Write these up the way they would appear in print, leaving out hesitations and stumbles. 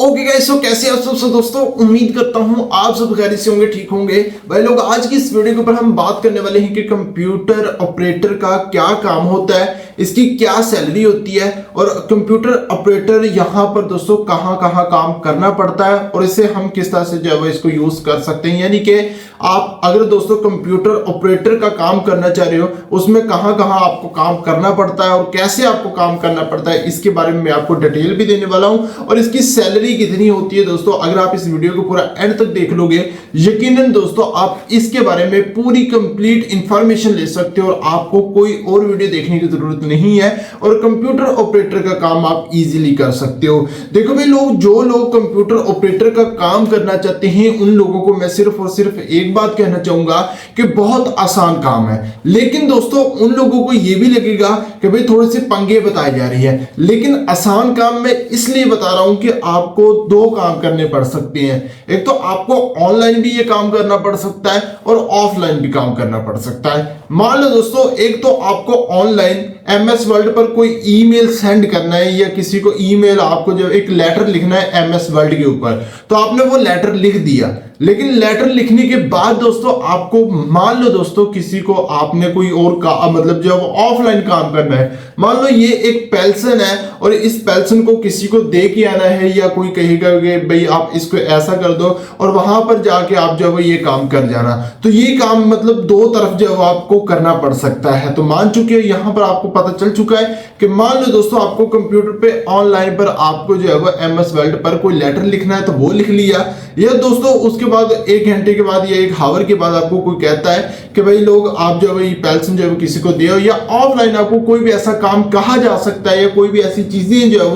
Okay guys, सो कैसे आप सब दोस्तों। उम्मीद करता हूं आप सब खैरियत से होंगे, ठीक होंगे। भाई लोग, आज की इस वीडियो के ऊपर हम बात करने वाले हैं कि कंप्यूटर ऑपरेटर का क्या काम होता है, इसकी क्या सैलरी होती है और कंप्यूटर ऑपरेटर यहां पर दोस्तों कहां कहां काम करना पड़ता है और इसे हम किस तरह से जो है इसको यूज कर सकते हैं। यानी कि आप अगर दोस्तों कंप्यूटर ऑपरेटर का काम करना चाह रहे हो, उसमें कहां कहां आपको काम करना पड़ता है और कैसे आपको काम करना पड़ता है, इसके बारे में मैं आपको डिटेल भी देने वाला हूं। और इसकी सैलरी कितनी होती है दोस्तों, अगर आप इस वीडियो को पूरा एंड तक देख लोगे, यकीनन दोस्तों आप इसके बारे में पूरी कंप्लीट इंफॉर्मेशन ले सकते हो और आपको कोई और वीडियो देखने की जरूरत नहीं है और कंप्यूटर ऑपरेटर का काम आप इजीली कर सकते हो। देखो भाई लोग, जो लोग कंप्यूटर ऑपरेटर का काम करना चाहते हैं उन लोगों को मैं सिर्फ और सिर्फ एक बात कहना चाहूंगा कि बहुत आसान काम है। लेकिन दोस्तों उन लोगों को यह भी लगेगा कि भाई थोड़े से पंगे बताए जा रही है, लेकिन आसान काम मैं इसलिए बता रहा हूं कि आपको दो काम करने पड़ सकते हैं। एक तो आपको ऑनलाइन भी ये काम करना पड़ सकता है और ऑफलाइन भी काम करना पड़ सकता है। मान लो दोस्तों, एक तो आपको ऑनलाइन एमएस वर्ल्ड पर कोई ईमेल सेंड करना है या किसी को ईमेल, आपको जब एक लेटर लिखना है एमएस वर्ल्ड के ऊपर, तो आपने वो लेटर लिख दिया। लेकिन लेटर लिखने के बाद दोस्तों आपको, मान लो दोस्तों किसी को आपने कोई और का मतलब जब ऑफलाइन काम करना है, मान लो ये एक पेल्सन है और इस पेल्सन को किसी को दे के आना है या कोई कहेगा कि भाई आप इसको ऐसा कर दो और वहां पर जाके आप जब ये काम कर जाना, तो ये काम मतलब दो तरफ जब आपको करना पड़ सकता है। तो मान चुके हैं यहां पर आपको पता चल चुका है कि मान लो दोस्तों आपको कंप्यूटर पे ऑनलाइन पर आपको जो है वो एमएस वर्ल्ड पर कोई लेटर लिखना है तो वो लिख लिया, या दोस्तों उसके बाद 1 घंटे के बाद या 1 आवर के बाद आपको कोई कहता है कि भाई लोग आप जो है पेल्सन जो है किसी को दियो, या ऑफलाइन आपको कोई भी ऐसा काम कहा जा सकता है या कोई भी ऐसी चीजें जो है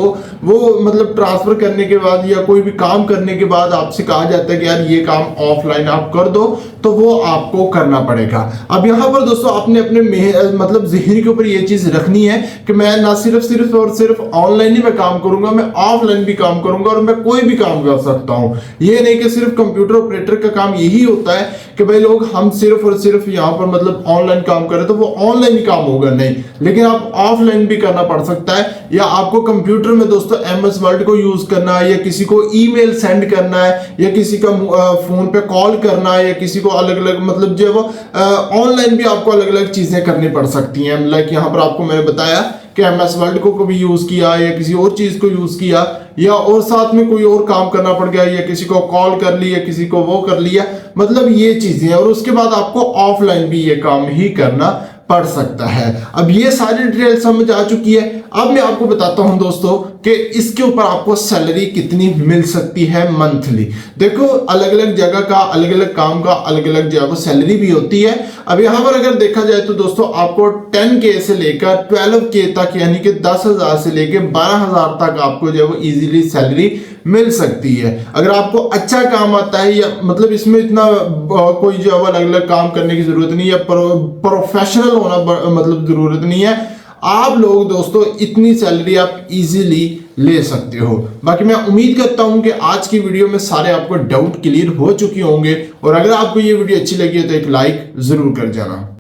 वो मतलब ट्रांसफर करने के बाद या कोई भी काम करने के बाद आपसे कहा जाता है कि यार ये काम ऑफलाइन आप कर दो, तो वो आपको करना पड़ेगा। अब यहां पर दोस्तों आपने अपने मतलब ज़हन के ऊपर ये चीज रखनी है कि मैं ना सिर्फ और सिर्फ ऑनलाइन ही मैं काम करूंगा, मैं ऑफलाइन भी काम करूंगा और मैं कोई भी काम कर सकता हूं। ये नहीं कि सिर्फ कंप्यूटर ऑपरेटर का काम यही होता है कि भाई लोग हम सिर्फ और सिर्फ यहां पर मतलब ऑनलाइन काम करें तो वो ऑनलाइन ही काम होगा, नहीं, लेकिन आप ऑफलाइन भी करना पड़ सकता है। या आपको कंप्यूटर में दोस्तों एमएस वर्ड को यूज करना है, या किसी को ईमेल सेंड करना है, या किसी का फोन पे कॉल करना है, या किसी को अलग अलग मतलब जो वो ऑनलाइन भी आपको अलग अलग चीजें करनी पड़ सकती हैं। लाइक यहाँ पर आपको मैंने बताया कि एमएस वर्ड को भी यूज किया या किसी और चीज को यूज किया, या और साथ में कोई और काम करना पड़ गया, या किसी को कॉल कर लिया, किसी को वो कर लिया, मतलब ये चीजें। और उसके बाद आपको ऑफलाइन भी ये काम ही करना पड़ सकता है। अब ये सारी डिटेल समझ आ चुकी है। अब मैं आपको बताता हूं दोस्तों कि इसके ऊपर आपको सैलरी कितनी मिल सकती है मंथली। देखो अलग अलग जगह का अलग अलग काम का अलग अलग जो है वो सैलरी भी होती है। अब यहां पर अगर देखा जाए तो दोस्तों आपको 10K से लेकर 12K तक, यानी कि 10,000 से लेकर 12,000 तक आपको जो है वो इजीली सैलरी मिल सकती है। अगर आपको अच्छा काम आता है, या मतलब इसमें इतना कोई जो है अलग अलग काम करने की जरूरत नहीं है, प्रोफेशनल होना मतलब जरूरत नहीं है, आप लोग दोस्तों इतनी सैलरी आप इजीली ले सकते हो। बाकी मैं उम्मीद करता हूं कि आज की वीडियो में सारे आपको डाउट क्लियर हो चुके होंगे, और अगर आपको ये वीडियो अच्छी लगी है तो एक लाइक जरूर कर जाना।